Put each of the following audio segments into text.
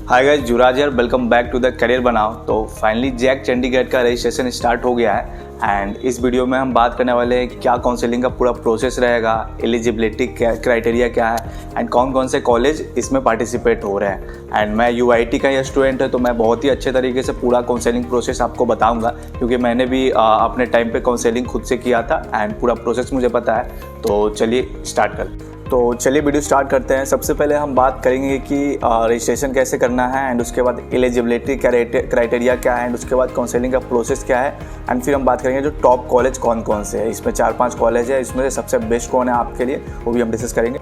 हाय guys, जुराज here, welcome back to the career बनाओ। तो फाइनली जैक चंडीगढ़ का रजिस्ट्रेशन स्टार्ट हो गया है एंड इस वीडियो में हम बात करने वाले हैं क्या काउंसलिंग का पूरा प्रोसेस रहेगा, एलिजिबिलिटी क्राइटेरिया क्या है एंड कौन कौन से कॉलेज इसमें पार्टिसिपेट हो रहे हैं। एंड मैं यूआईटी का ही स्टूडेंट है तो मैं बहुत ही अच्छे तरीके से पूरा काउंसलिंग प्रोसेस आपको बताऊंगा, क्योंकि मैंने भी अपने टाइम पे काउंसलिंग खुद से किया था एंड पूरा प्रोसेस मुझे पता है। तो चलिए स्टार्ट करते हैं। तो चलिए वीडियो स्टार्ट करते हैं। सबसे पहले हम बात करेंगे कि रजिस्ट्रेशन कैसे करना है एंड उसके बाद एलिजिबिलिटी क्राइटेरिया क्या है एंड उसके बाद काउंसलिंग का प्रोसेस क्या है एंड फिर हम बात करेंगे जो टॉप कॉलेज कौन कौन से है। इसमें 4-5 कॉलेज है, इसमें से सबसे बेस्ट कौन है आपके लिए वो भी हम डिस्कस करेंगे।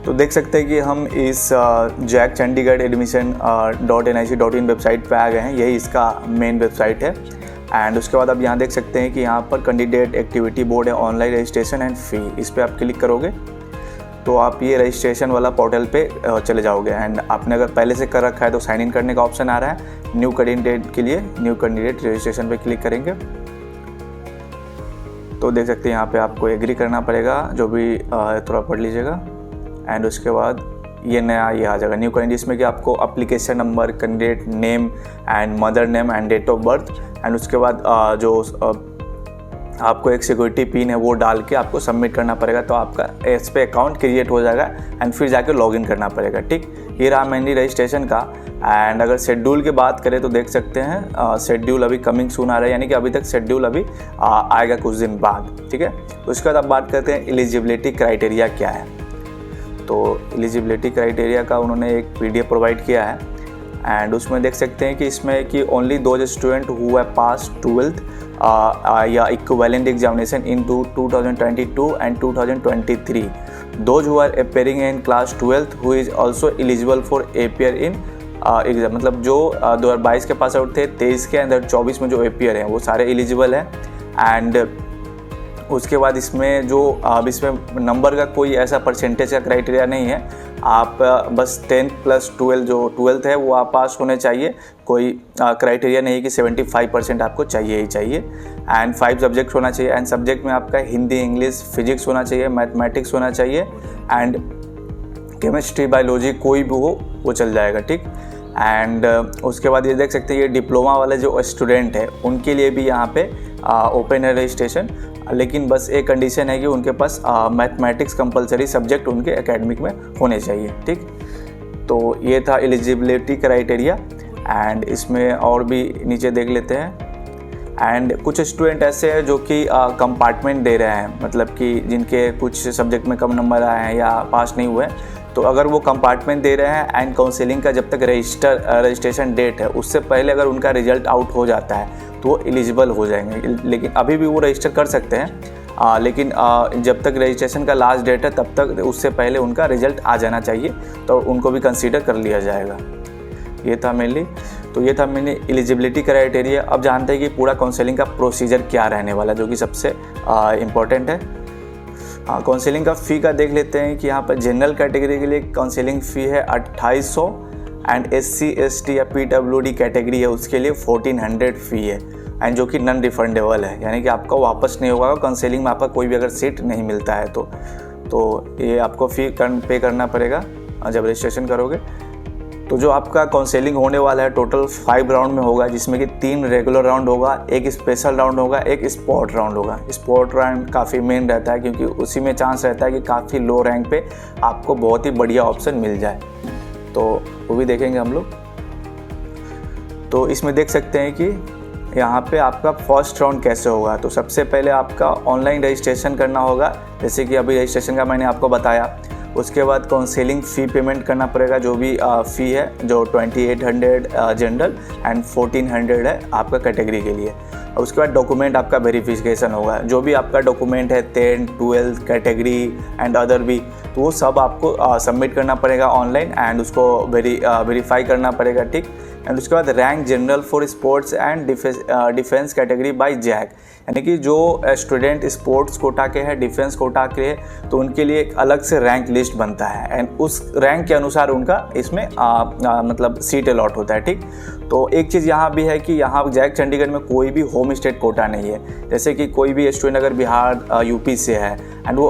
तो देख सकते हैं कि हम इस जैक चंडीगढ़ admission.nic.in वेबसाइट पे आ गए हैं। यही इसका मेन वेबसाइट है एंड उसके बाद आप यहाँ देख सकते हैं कि यहाँ पर कैंडिडेट एक्टिविटी बोर्ड है, ऑनलाइन रजिस्ट्रेशन एंड फ़ी। इस पर आप क्लिक करोगे तो आप ये रजिस्ट्रेशन वाला पोर्टल पे चले जाओगे एंड आपने अगर पहले से कर रखा है तो साइन इन करने का ऑप्शन आ रहा है। न्यू कैंडिडेट के लिए न्यू कैंडिडेट रजिस्ट्रेशन पे क्लिक करेंगे तो देख सकते हैं यहाँ पे आपको एग्री करना पड़ेगा, जो भी थोड़ा पढ़ लीजिएगा। एंड उसके बाद ये नया ये आ जाएगा न्यू कैंडिडेट, जिसमें कि आपको application number, candidate name and mother name and date of birth and उसके बाद जो आपको एक सिक्योरिटी पिन है वो डाल के आपको सबमिट करना पड़ेगा। तो आपका इस पे अकाउंट क्रिएट हो जाएगा एंड फिर जाके लॉगिन करना पड़ेगा। ठीक, ये रहा मेनली रजिस्ट्रेशन का। एंड अगर शेड्यूल की बात करें तो देख सकते हैं शेड्यूल अभी कमिंग सून आ रहा है, यानी कि अभी तक शेड्यूल अभी आएगा कुछ दिन बाद। ठीक है, उसके बाद आप बात करते हैं एलिजिबिलिटी क्राइटेरिया क्या है। तो एलिजिबिलिटी क्राइटेरिया का उन्होंने एक PDF प्रोवाइड किया है एंड उसमें देख सकते हैं कि इसमें कि only those student who have pass 12th या equivalent examination in 2022 and 2023, those who are appearing in class 12th who is also eligible for appear in exam. मतलब जो 2022 के पास आउट थे, 23 के अंदर 24 में जो अपेयर हैं वो सारे एलिजिबल हैं। एंड उसके बाद इसमें जो अब इसमें नंबर का कोई ऐसा परसेंटेज का क्राइटेरिया नहीं है, आप बस 10th + 12 जो 12th है वो आप पास होने चाहिए। कोई क्राइटेरिया नहीं कि 75% आपको चाहिए ही चाहिए। एंड 5 सब्जेक्ट होना चाहिए एंड सब्जेक्ट में आपका हिंदी, इंग्लिश, फिजिक्स होना चाहिए, मैथमेटिक्स होना चाहिए एंड केमिस्ट्री, बायोलॉजी कोई भी हो वो चल जाएगा। ठीक, एंड उसके बाद ये देख सकते हैं ये डिप्लोमा वाले जो स्टूडेंट है उनके लिए भी यहाँ पे ओपन है रजिस्ट्रेशन, लेकिन बस एक कंडीशन है कि उनके पास मैथमेटिक्स कंपलसरी सब्जेक्ट उनके एकेडमिक में होने चाहिए। ठीक, तो ये था एलिजिबिलिटी क्राइटेरिया एंड इसमें और भी नीचे देख लेते हैं। एंड कुछ स्टूडेंट ऐसे हैं जो कि कंपार्टमेंट दे रहे हैं, मतलब कि जिनके कुछ सब्जेक्ट में कम नंबर आए हैं या पास नहीं हुए, तो अगर वो कंपार्टमेंट दे रहे हैं एंड काउंसलिंग का जब तक रजिस्ट्रेशन डेट है उससे पहले अगर उनका रिजल्ट आउट हो जाता है तो वो एलिजिबल हो जाएंगे। लेकिन अभी भी वो रजिस्टर कर सकते हैं, लेकिन जब तक रजिस्ट्रेशन का लास्ट डेट है तब तक उससे पहले उनका रिजल्ट आ जाना चाहिए, तो उनको भी कंसीडर कर लिया जाएगा। ये था मेनली एलिजिबिलिटी क्राइटेरिया। अब जानते हैं कि पूरा काउंसलिंग का प्रोसीजर क्या रहने वाला, जो कि सबसे इम्पोर्टेंट है। काउंसलिंग का फ़ी का देख लेते हैं कि यहाँ पर जनरल कैटेगरी के लिए काउंसलिंग फ़ी है 2800 एंड SC ST या PWD कैटेगरी है उसके लिए 1400 फ़ी है एंड जो कि नॉन रिफंडेबल है, यानी कि आपका वापस नहीं होगा। काउंसलिंग में आपका कोई भी अगर सीट नहीं मिलता है तो ये आपको फ़ी पे करना पड़ेगा जब रजिस्ट्रेशन करोगे। तो जो आपका काउंसलिंग होने वाला है टोटल 5 राउंड में होगा, जिसमें कि 3 रेगुलर राउंड होगा, एक स्पेशल राउंड होगा, एक स्पॉट राउंड होगा। स्पॉट राउंड काफ़ी मेन रहता है क्योंकि उसी में चांस रहता है कि काफ़ी लो रैंक पे आपको बहुत ही बढ़िया ऑप्शन मिल जाए, तो वो भी देखेंगे हम लोग। तो इसमें देख सकते हैं कि यहाँ पे आपका फर्स्ट राउंड कैसे होगा। तो सबसे पहले आपका ऑनलाइन रजिस्ट्रेशन करना होगा, जैसे कि अभी रजिस्ट्रेशन का मैंने आपको बताया। उसके बाद काउंसलिंग फ़ी पेमेंट करना पड़ेगा, जो भी फ़ी है, जो 2800 जनरल एंड 1400 है आपका कैटेगरी के लिए। उसके बाद डॉक्यूमेंट आपका वेरिफिकेशन होगा, जो भी आपका डॉक्यूमेंट है 10th 12th category and other भी, तो वो सब आपको सबमिट करना पड़ेगा ऑनलाइन एंड उसको वेरीफाई करना पड़ेगा। ठीक, एंड उसके बाद rank general for sports and defence category by JAC, यानी कि जो स्टूडेंट स्पोर्ट्स कोटा के हैं, डिफेंस कोटा के हैं, तो उनके लिए एक अलग से रैंक लिस्ट बनता है एंड उस रैंक के अनुसार उनका इसमें मतलब सीट अलॉट होता है। ठीक, तो एक चीज़ यहाँ भी है कि यहाँ जैक चंडीगढ़ में कोई भी होम होम स्टेट कोटा नहीं है। जैसे कि कोई भी स्टूडेंट अगर बिहार यूपी से है एंड वो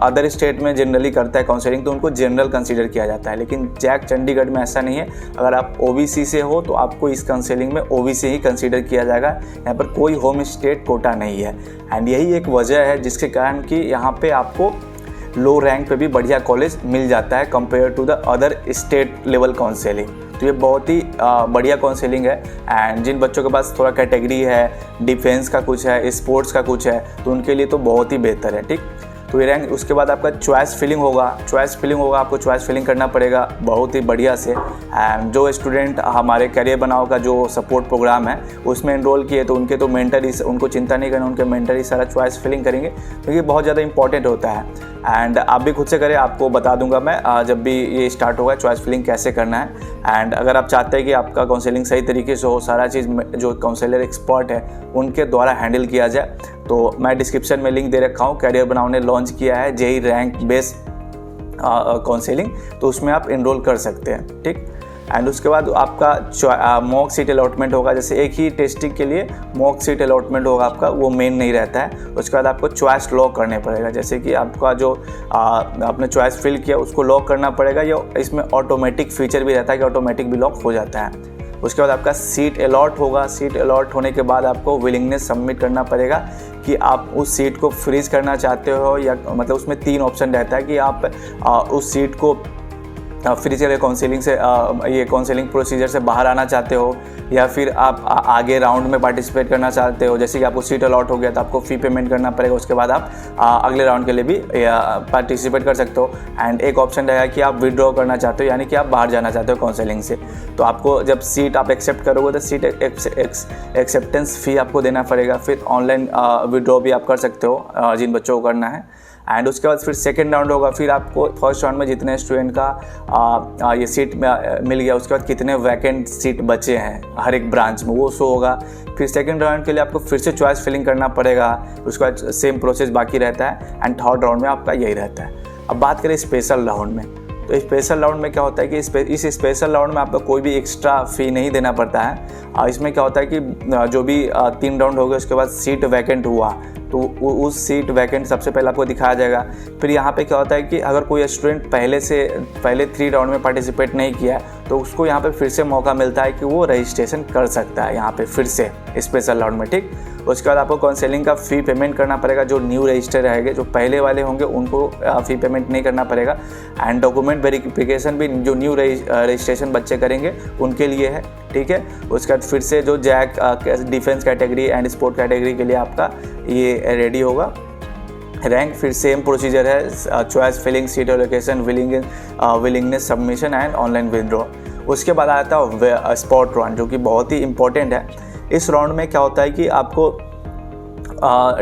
अदर स्टेट में जनरली करता है काउंसलिंग, तो उनको जनरल कंसीडर किया जाता है। लेकिन जैक चंडीगढ़ में ऐसा नहीं है। अगर आप ओबीसी से हो तो आपको इस काउंसलिंग में ओबीसी ही कंसीडर किया जाएगा। यहाँ पर कोई होम स्टेट कोटा नहीं है। एंड यही एक वजह है जिसके कारण कि यहाँ पे आपको लो रैंक पे भी बढ़िया कॉलेज मिल जाता है compare to the other state level counselling. तो ये बहुत ही बढ़िया काउंसलिंग है। एंड जिन बच्चों के पास थोड़ा कैटेगरी है, डिफेंस का कुछ है, स्पोर्ट्स का कुछ है, तो उनके लिए तो बहुत ही बेहतर है। ठीक, तो ये रैंक उसके बाद आपका चॉइस फिलिंग होगा। आपको चॉइस फिलिंग करना पड़ेगा बहुत ही बढ़िया से। एंड जो स्टूडेंट हमारे करियर बनाओ का जो सपोर्ट प्रोग्राम है उसमें एनरोल किए तो उनके तो मेंटर ही, उनको चिंता नहीं करना, उनके मेंटर ही सारा चॉइस फिलिंग करेंगे, क्योंकि बहुत ज़्यादा इंपॉर्टेंट होता है। एंड आप भी खुद से करें, आपको बता दूंगा मैं जब भी ये स्टार्ट होगा चॉइस फिलिंग कैसे करना है। एंड अगर आप चाहते हैं कि आपका काउंसलिंग सही तरीके से हो, सारा चीज़ जो काउंसलर एक्सपर्ट है उनके द्वारा हैंडल किया जाए, तो मैं डिस्क्रिप्शन में लिंक दे रखा हूँ। करियर बनाओ ने लॉन्च किया है जेई रैंक बेस्ड काउंसलिंग, तो उसमें आप इनरोल कर सकते हैं। ठीक, एंड उसके बाद आपका मॉक सीट अलॉटमेंट होगा। जैसे एक ही टेस्टिंग के लिए मॉक सीट अलॉटमेंट होगा आपका, वो मेन नहीं रहता है। उसके बाद आपको चॉइस लॉक करने पड़ेगा। जैसे कि आपका जो आपने चॉइस फिल किया उसको लॉक करना पड़ेगा, या इसमें ऑटोमेटिक फीचर भी रहता है कि ऑटोमेटिक भी लॉक हो जाता है। उसके बाद आपका सीट अलॉट होगा। सीट अलॉट होने के बाद आपको विलिंगनेस सबमिट करना पड़ेगा कि आप उस सीट को फ्रीज करना चाहते हो, या मतलब उसमें 3 ऑप्शन रहता है कि आप उस सीट को फिजिकल काउंसलिंग से ये काउंसलिंग प्रोसीजर से बाहर आना चाहते हो, या फिर आप आगे राउंड में पार्टिसिपेट करना चाहते हो। जैसे कि आपको सीट अलॉट हो गया तो आपको फ़ी पेमेंट करना पड़ेगा, उसके बाद आप अगले राउंड के लिए भी पार्टिसिपेट कर सकते हो। एंड एक ऑप्शन रहेगा कि आप विड्रॉ करना चाहते हो, यानी कि आप बाहर जाना चाहते हो काउंसलिंग से। तो आपको जब सीट आप एक्सेप्ट करोगे तो सीट एक्सेप्टेंस फ़ी आपको देना पड़ेगा। फिर ऑनलाइन विड्रॉ भी आप कर सकते हो जिन बच्चों को करना है। एंड उसके बाद फिर सेकंड राउंड होगा। फिर आपको फर्स्ट राउंड में जितने स्टूडेंट का ये सीट मिल गया, उसके बाद कितने वैकेंट सीट बचे हैं हर एक ब्रांच में, वो शो होगा। फिर सेकंड राउंड के लिए आपको फिर से चॉइस फिलिंग करना पड़ेगा। उसके बाद सेम प्रोसेस बाकी रहता है। एंड थर्ड राउंड में आपका यही रहता है। अब बात करें स्पेशल राउंड में, तो स्पेशल राउंड में क्या होता है कि इस स्पेशल राउंड में आपको कोई भी एक्स्ट्रा फ़ी नहीं देना पड़ता है। इसमें क्या होता है कि जो भी 3 राउंड हो गए उसके बाद सीट वैकेंट हुआ तो उस सीट वैकेंट सबसे पहले आपको दिखाया जाएगा। फिर यहाँ पे क्या होता है कि अगर कोई स्टूडेंट पहले 3 राउंड में पार्टिसिपेट नहीं किया है तो उसको यहाँ पे फिर से मौका मिलता है कि वो रजिस्ट्रेशन कर सकता है यहाँ पे फिर से स्पेशल राउंड में। ठीक, उसके बाद आपको काउंसलिंग का फ़ी पेमेंट करना पड़ेगा। जो न्यू रजिस्टर रहेंगे, जो पहले वाले होंगे उनको फ़ी पेमेंट नहीं करना पड़ेगा। एंड डॉक्यूमेंट वेरिफिकेशन भी जो न्यू रजिस्ट्रेशन बच्चे करेंगे उनके लिए है। ठीक है, उसके बाद फिर से जो JAC defence category and sport category के लिए आपका ये रेडी होगा रैंक। फिर सेम प्रोसीजर है, choice filling, seat allocation, willingness submission and online withdraw. उसके बाद आता है स्पॉट राउंड, जो कि बहुत ही इंपॉर्टेंट है। इस राउंड में क्या होता है कि आपको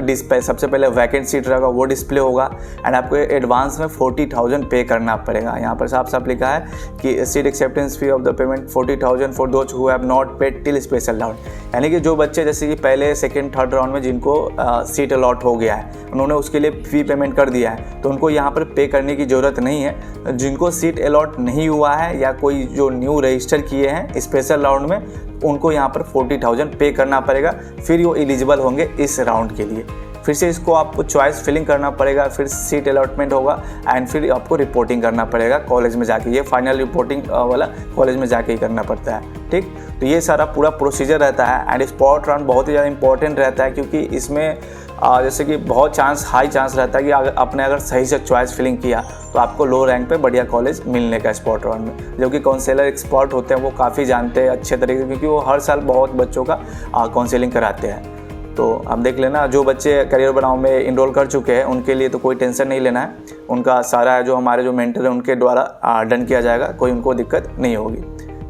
डिस्प्ले सबसे पहले वैकेंट सीट रहेगा वो डिस्प्ले होगा। एंड आपको एडवांस में 40,000 पे करना पड़ेगा। यहाँ पर साफ साफ लिखा है कि seat acceptance fee of the payment 40,000 for those who have not paid till special round. यानी कि जो बच्चे जैसे कि पहले सेकंड थर्ड राउंड में जिनको सीट अलॉट हो गया है, उन्होंने उसके लिए फ़ी पेमेंट कर दिया है, तो उनको यहाँ पर पे करने की ज़रूरत नहीं है। जिनको सीट अलॉट नहीं हुआ है या कोई जो न्यू रजिस्टर किए हैं स्पेशल राउंड में, उनको यहाँ पर 40,000 पे करना पड़ेगा, फिर वो एलिजिबल होंगे इस राउंड के लिए। फिर से इसको आपको चॉइस फिलिंग करना पड़ेगा, फिर सीट अलॉटमेंट होगा एंड फिर आपको रिपोर्टिंग करना पड़ेगा कॉलेज में जाके। ये फाइनल रिपोर्टिंग वाला कॉलेज में जाके ही करना पड़ता है। ठीक, तो ये सारा पूरा प्रोसीजर रहता है। एंड स्पॉट राउंड बहुत ही ज़्यादा इंपॉर्टेंट रहता है, क्योंकि इसमें जैसे कि बहुत हाई चांस रहता है कि आपने अगर सही से चॉइस फिलिंग किया तो आपको लो रैंक पे बढ़िया कॉलेज मिलने का स्पॉट राउंड में। जो कि काउंसलर एक्सपर्ट होते हैं वो काफ़ी जानते हैं अच्छे तरीके से, क्योंकि वो हर साल बहुत बच्चों का काउंसलिंग कराते हैं। तो आप देख लेना, जो बच्चे करियर बनाओ में इनरोल कर चुके हैं उनके लिए तो कोई टेंशन नहीं लेना है। उनका सारा जो हमारे जो मेंटर है उनके द्वारा डन किया जाएगा, कोई उनको दिक्कत नहीं होगी।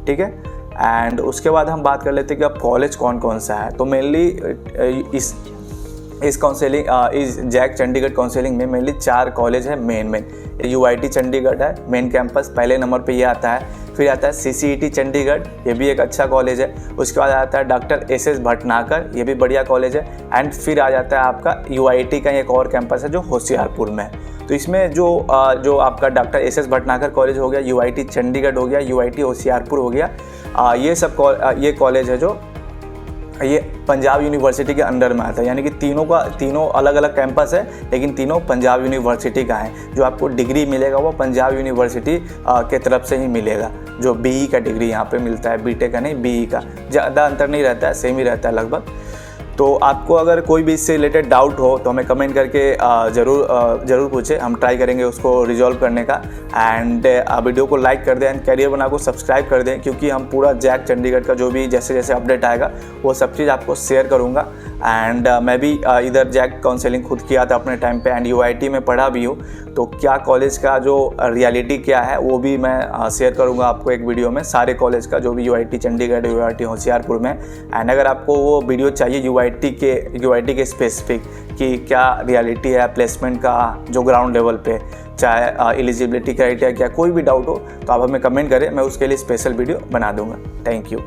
ठीक है, एंड उसके बाद हम बात कर लेते हैं कि अब कॉलेज कौन कौन सा है। तो मेनली इस काउंसलिंग इस जैक चंडीगढ़ काउंसलिंग में मेनली 4 कॉलेज है मेन। यूआईटी चंडीगढ़ है मेन कैंपस, पहले नंबर पे ये आता है। फिर आता है सीसीईटी चंडीगढ़, ये भी एक अच्छा कॉलेज है। उसके बाद आता है डॉक्टर एसएस भटनागर, ये भी बढ़िया कॉलेज है। एंड फिर आ जाता है आपका यूआईटी का एक और कैंपस है जो होशियारपुर में है। तो इसमें जो आपका डॉक्टर एसएस भटनागर कॉलेज हो गया, यूआईटी चंडीगढ़ हो गया, यूआईटी होशियारपुर हो गया, ये सब ये कॉलेज है जो ये पंजाब यूनिवर्सिटी के अंडर में आता है, यानी कि तीनों अलग अलग कैंपस है, लेकिन तीनों पंजाब यूनिवर्सिटी का है। जो आपको डिग्री मिलेगा वो पंजाब यूनिवर्सिटी के तरफ से ही मिलेगा। जो बीई का डिग्री यहाँ पे मिलता है, बीटेक का नहीं, बीई का। ज़्यादा अंतर नहीं रहता है, सेम ही रहता है लगभग। तो आपको अगर कोई भी इससे रिलेटेड डाउट हो तो हमें कमेंट करके ज़रूर पूछें, हम ट्राई करेंगे उसको रिजॉल्व करने का। एंड वीडियो को लाइक कर दें एंड कैरियर बना को सब्सक्राइब कर दें, क्योंकि हम पूरा जैक चंडीगढ़ का जो भी जैसे जैसे अपडेट आएगा वो सब चीज़ आपको शेयर करूँगा। एंड मैं भी इधर जैक काउंसलिंग खुद किया था अपने टाइम पे, एंड यूआईटी में पढ़ा भी हूँ, तो क्या कॉलेज का जो रियलिटी क्या है वो भी मैं शेयर करूँगा आपको एक वीडियो में, सारे कॉलेज का, जो भी यूआईटी चंडीगढ़, यूआईटी होशियारपुर में। एंड अगर आपको वो वीडियो चाहिए यूआईटी के स्पेसिफिक कि क्या रियलिटी है प्लेसमेंट का जो ग्राउंड लेवल पे, चाहे एलिजिबिलिटी क्राइटेरिया क्या, कोई भी डाउट हो तो आप हमें कमेंट करें, मैं उसके लिए स्पेशल वीडियो बना दूंगा। Thank you.